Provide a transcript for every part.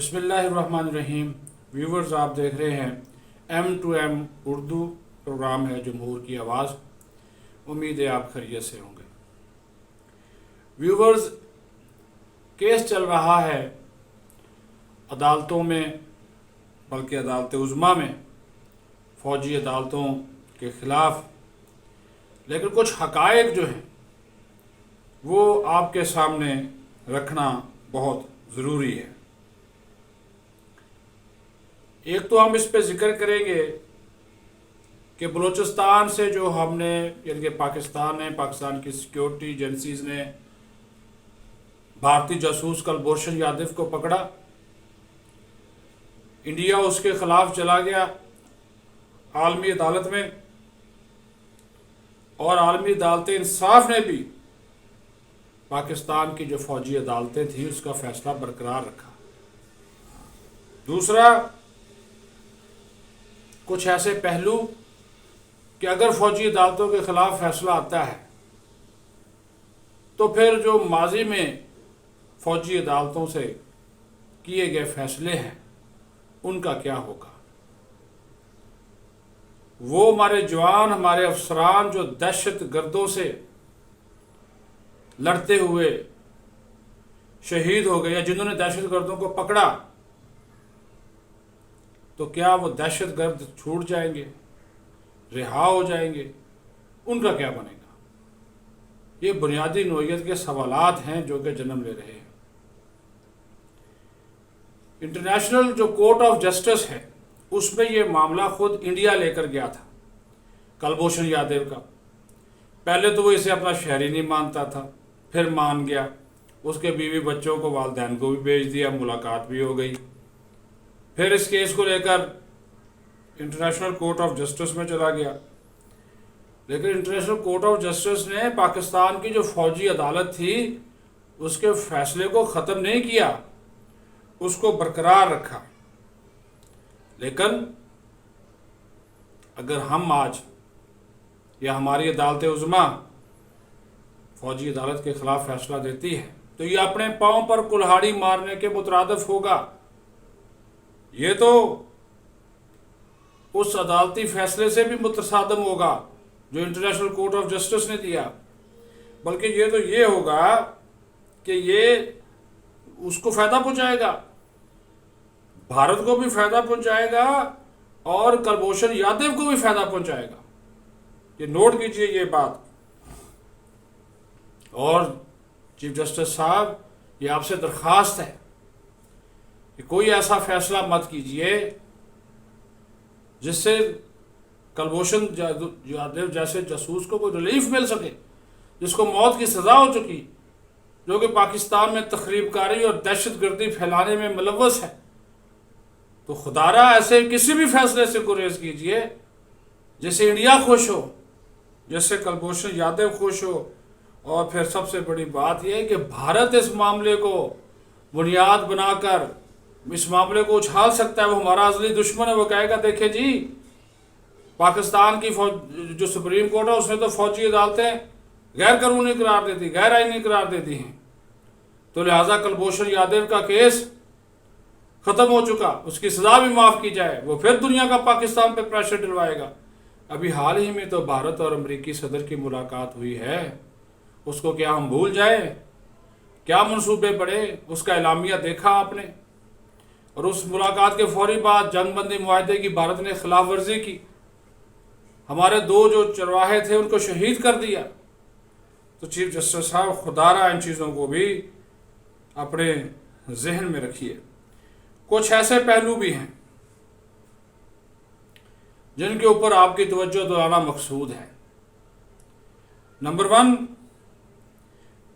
बिस्मिल्लाहिर्रहमानिर्रहीम। व्यूवर्स, आप देख रहे हैं M2M उर्दू प्रोग्राम है जमहूर की आवाज़। उम्मीद है आप खैरियत से होंगे। व्यूवर्स, केस चल रहा है अदालतों में, बल्कि अदालत उज़्मा में, फ़ौजी अदालतों के ख़िलाफ़। लेकिन कुछ हक़ाइक़ जो हैं वो आपके सामने रखना बहुत ज़रूरी है। एक तो हम इस पे ज़िक्र करेंगे कि बलूचिस्तान से जो हमने, यानी कि पाकिस्तान की सिक्योरिटी एजेंसीज़ ने भारतीय जासूस कुलभूषण यादव को पकड़ा। इंडिया उसके ख़िलाफ़ चला गया आलमी अदालत में, और आलमी अदालत इंसाफ ने भी पाकिस्तान की जो फ़ौजी अदालतें थी उसका फ़ैसला बरकरार रखा। दूसरा, कुछ ऐसे पहलू कि अगर फ़ौजी अदालतों के ख़िलाफ़ फ़ैसला आता है तो फिर जो माजी में फ़ौजी अदालतों से किए गए फ़ैसले हैं उनका क्या होगा। वो हमारे जवान, हमारे अफसरान जो दहशत गर्दों से लड़ते हुए शहीद हो गए, या जिन्होंने दहशत गर्दों को पकड़ा, तो क्या वो दहशत गर्द छूट जाएंगे, रिहा हो जाएंगे, उनका क्या बनेगा। ये बुनियादी नौइयत के सवालात हैं जो कि जन्म ले रहे हैं। इंटरनेशनल जो कोर्ट ऑफ जस्टिस है उसमें ये मामला खुद इंडिया लेकर गया था कुलभूषण यादव का। पहले तो वो इसे अपना शहरी नहीं मानता था, फिर मान गया। उसके बीवी बच्चों को, वालिदैन को भी भेज दिया, मुलाकात भी हो गई। फिर इस केस को लेकर इंटरनेशनल कोर्ट ऑफ जस्टिस में चला गया। लेकिन इंटरनेशनल कोर्ट ऑफ जस्टिस ने पाकिस्तान की जो फ़ौजी अदालत थी उसके फ़ैसले को ख़त्म नहीं किया, उसको बरकरार रखा। लेकिन अगर हम आज, या हमारी अदालत उज़्मा फ़ौजी अदालत के ख़िलाफ़ फ़ैसला देती है तो ये अपने पाँव पर कुल्हाड़ी मारने के मुतरादिफ होगा। ये तो उस अदालती फ़ैसले से भी मुतसादम होगा जो इंटरनेशनल कोर्ट ऑफ जस्टिस ने दिया। बल्कि ये तो ये होगा कि ये उसको फ़ायदा पहुंचाएगा, भारत को भी फ़ायदा पहुंचाएगा और कुलभूषण यादव को भी फ़ायदा पहुंचाएगा। ये नोट कीजिए ये बात। और चीफ जस्टिस साहब, ये आपसे दरख्वास्त है कि कोई ऐसा फ़ैसला मत कीजिए जिससे कुलभूषण यादव जैसे जासूस को कोई रिलीफ मिल सके, जिसको मौत की सज़ा हो चुकी, जो कि पाकिस्तान में तखरीबकारी और दहशत गर्दी फैलाने में मुलव्वस है। तो खुदारा ऐसे किसी भी फैसले से गुरेज कीजिए जिससे इंडिया खुश हो, जिससे कुलभूषण यादव खुश हो। और फिर सबसे बड़ी बात यह है कि भारत इस मामले को बुनियाद बनाकर इस मामले को उछाल सकता है। वो हमारा असली दुश्मन है। वो कहेगा, देखे जी, पाकिस्तान की जो सुप्रीम कोर्ट है उसने तो फ़ौजी अदालतें गैर कानूनी करार दे दी, गैर आईनी करार दे दी हैं, तो लिहाजा कुलभूषण यादव का केस ख़त्म हो चुका, उसकी सज़ा भी माफ़ की जाए। वो फिर दुनिया का पाकिस्तान पर प्रेशर डलवाएगा। अभी हाल ही में तो भारत और अमरीकी सदर की मुलाकात हुई है, उसको क्या हम भूल जाए? क्या मंसूबे बड़े, उसका एलामिया देखा आपने। और उस मुलाकात के फौरी बाद जंगबंदी मुआहदे की भारत ने खिलाफ वर्जी की, हमारे दो जो चरवाहे थे उनको शहीद कर दिया। तो चीफ जस्टिस साहब, खुदारा इन चीज़ों को भी अपने जहन में रखिए। कुछ ऐसे पहलू भी हैं जिनके ऊपर आपकी तवज्जो दिलाना मकसूद है। नंबर 1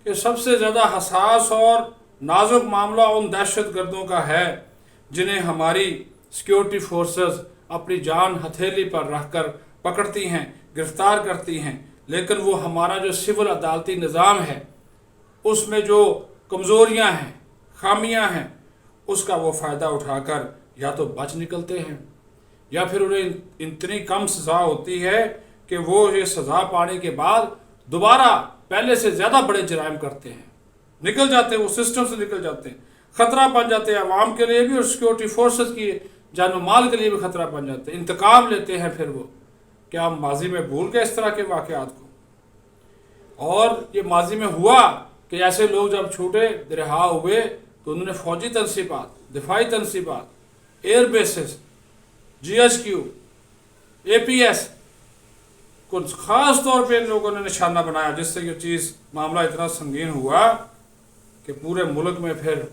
कि सबसे ज़्यादा हसास और नाजुक मामला उन दहशत गर्दों का है जिन्हें हमारी सिक्योरिटी फोर्सेस अपनी जान हथेली पर रखकर पकड़ती हैं, गिरफ्तार करती हैं। लेकिन वो हमारा जो सिविल अदालती निज़ाम है उसमें जो कमज़ोरियां हैं, खामियां हैं, उसका वो फ़ायदा उठाकर या तो बच निकलते हैं, या फिर उन्हें इतनी कम सज़ा होती है कि वो ये सज़ा पाने के बाद दोबारा पहले से ज़्यादा बड़े जराइम करते हैं, निकल जाते हैं, वो सिस्टम से निकल जाते हैं। खतरा बन जाते हैं अवाम के लिए भी और सिक्योरिटी फोर्सेस की जान माल के लिए भी खतरा बन जाते हैं। इंतकाम लेते हैं फिर वो, क्या हम माजी में भूल गए इस तरह के वाक़यात को? और ये माजी में हुआ कि ऐसे लोग जब छूटे रिहा हुए तो उन्होंने फौजी तनसीबात, दिफाई तनसीबात, एयर बेसिस, GHQ, APS को ख़ास तौर पे इन लोगों ने निशाना बनाया, जिससे ये चीज़ मामला इतना संगीन हुआ कि पूरे मुल्क में फिर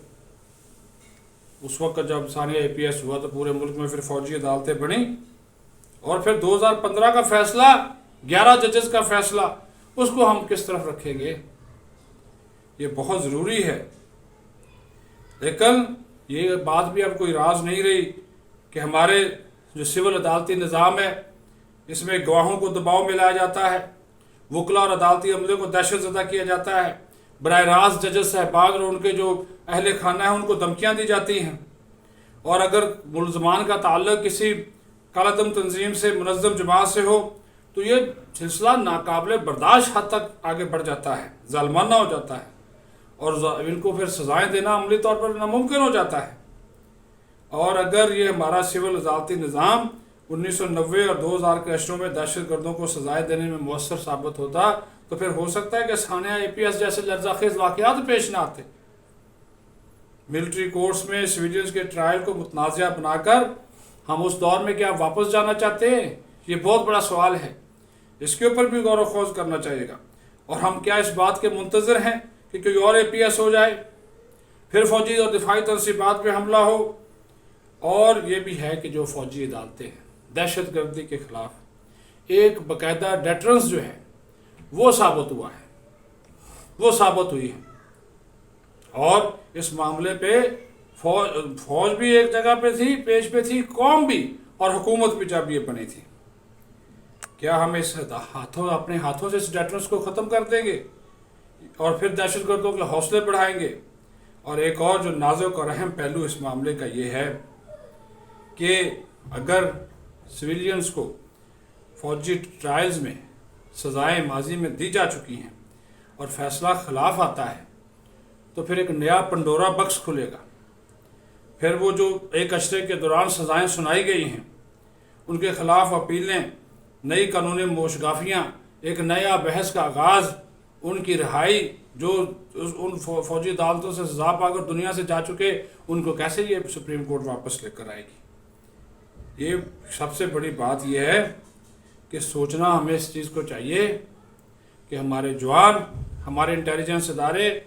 उस वक्त जब सानिया APS हुआ तो पूरे मुल्क में फिर फौजी अदालतें बनी। और फिर 2015 का फैसला, 11 जजेस का फैसला, उसको हम किस तरफ रखेंगे? ये बहुत ज़रूरी है। लेकिन ये बात भी अब कोई राज नहीं रही कि हमारे जो सिविल अदालती निज़ाम है इसमें गवाहों को दबाव में लाया जाता है, वकला और अदालती अमले को दहशत ज़दा किया जाता है, बराह रास्त जजेस साहबान और उनके जो अहल खाना है उनको धमकियाँ दी जाती हैं। और अगर मुलजमान का ताल्लुक किसी कालादम तंजीम से, मुनज़्ज़म जमात से हो तो ये सिलसिला नाकाबिल बर्दाश्त हद तक आगे बढ़ जाता है, ज़ालिमाना हो जाता है और इनको फिर सज़ाएँ देना अमली तौर पर नामुमकिन हो जाता है। और अगर ये हमारा सिविल अदालती निज़ाम 1990 और 2000 के अशरों में दहशत गर्दों को सजाएँ देने में मुअस्सर साबित होता तो फिर हो सकता है कि सानिया APS जैसे लर्ज़ाखेज़ वाक़यात पेश ना आते। मिलिट्री कोर्ट्स में सिविलियंस के ट्रायल को मुतनाज़ा बनाकर हम उस दौर में क्या वापस जाना चाहते हैं? ये बहुत बड़ा सवाल है, इसके ऊपर भी गौर व खोज करना चाहिएगा। और हम क्या इस बात के मुंतज़िर हैं कि कोई और APS हो जाए, फिर फौजी और दिफाई तनसीबात पे हमला हो? और ये भी है कि जो फौजी अदालतें हैं दहशत गर्दी के ख़िलाफ़ एक बाकायदा डेटरेंस जो है वो साबित हुआ है, वो साबित हुई है। और इस मामले पे फौज भी एक जगह पे थी, पेज पे थी, कौम भी और हुकूमत भी जब ये बनी थी। क्या हम इस अपने हाथों से इस डेटरेंस को ख़त्म कर देंगे और फिर दहशत गर्दों के हौसले बढ़ाएंगे? और एक और जो नाजुक और अहम पहलू इस मामले का ये है कि अगर सिविलियंस को फौजी ट्रायल्स में सज़ाएँ माजी में दी जा चुकी हैं और फैसला ख़िलाफ़ आता है तो फिर एक नया पंडोरा बक्स खुलेगा। फिर वो जो एक अशरे के दौरान सज़ाएँ सुनाई गई हैं उनके ख़िलाफ़ अपीलें, नई कानूनी मोशगाफियाँ, एक नया बहस का आगाज़, उनकी रिहाई, जो उन फौजी अदालतों से सज़ा पाकर दुनिया से जा चुके उनको कैसे ये सुप्रीम कोर्ट वापस लेकर आएगी? ये सबसे बड़ी बात यह है कि सोचना हमें इस चीज़ को चाहिए कि हमारे जवान, हमारे इंटेलिजेंस इदारे,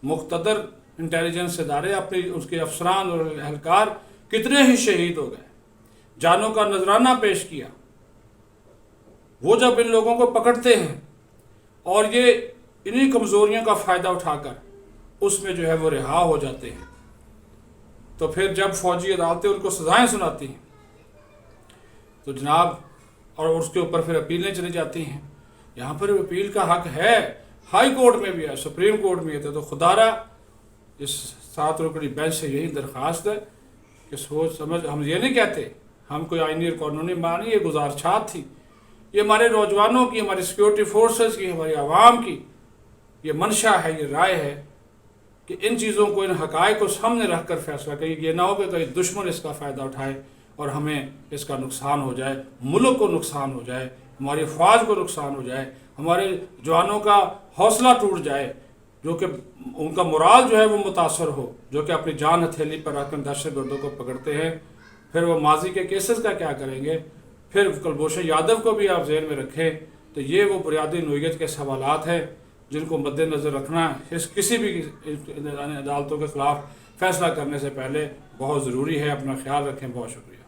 मुक़्तदर इंटेलिजेंस इदारे, अपने उसके अफसरान और एहलकार कितने ही शहीद हो गए, जानों का नजराना पेश किया। वो जब इन लोगों को पकड़ते हैं और ये इन्हीं कमज़ोरियों का फ़ायदा उठाकर उसमें जो है वो रिहा हो जाते हैं, तो फिर जब फौजी अदालतें उनको सज़ाएँ सुनाती हैं तो जनाब, और उसके ऊपर फिर अपीलें चली जाती हैं। यहाँ पर अपील का हक है, हाई कोर्ट में भी है, सुप्रीम कोर्ट में है। तो खुदारा इस 7 रुकनी बेंच से यही दरख्वास्त है कि सोच समझ, हम ये नहीं कहते हम कोई आईनी और कानूनी मानी, ये गुजारशात थी, ये हमारे नौजवानों की, हमारी सिक्योरिटी फोर्सेस की, हमारी आवाम की ये मंशा है, ये राय है कि इन चीज़ों को, इन हक़ाइक़ को सामने रख कर फैसला करें। ये ना हो कि कोई दुश्मन इसका फ़ायदा उठाए और हमें इसका नुकसान हो जाए, मुल्क को नुकसान हो जाए, हमारी फ़ौज को नुकसान हो जाए, हमारे जवानों का हौसला टूट जाए, जो कि उनका मोराल जो है वो मुतासर हो, जो कि अपनी जान हथेली पर रखकर दहशत गर्दों को पकड़ते हैं। फिर वो माजी के केसेस का क्या करेंगे? फिर कुलभूषण यादव को भी आप ज़हन में रखें। तो ये वो बुनियादी नोयत के सवालात हैं जिनको मद्देनज़र रखना इस किसी भी अदालतों के ख़िलाफ़ फ़ैसला करने से पहले बहुत ज़रूरी है। अपना ख्याल रखें। बहुत शुक्रिया।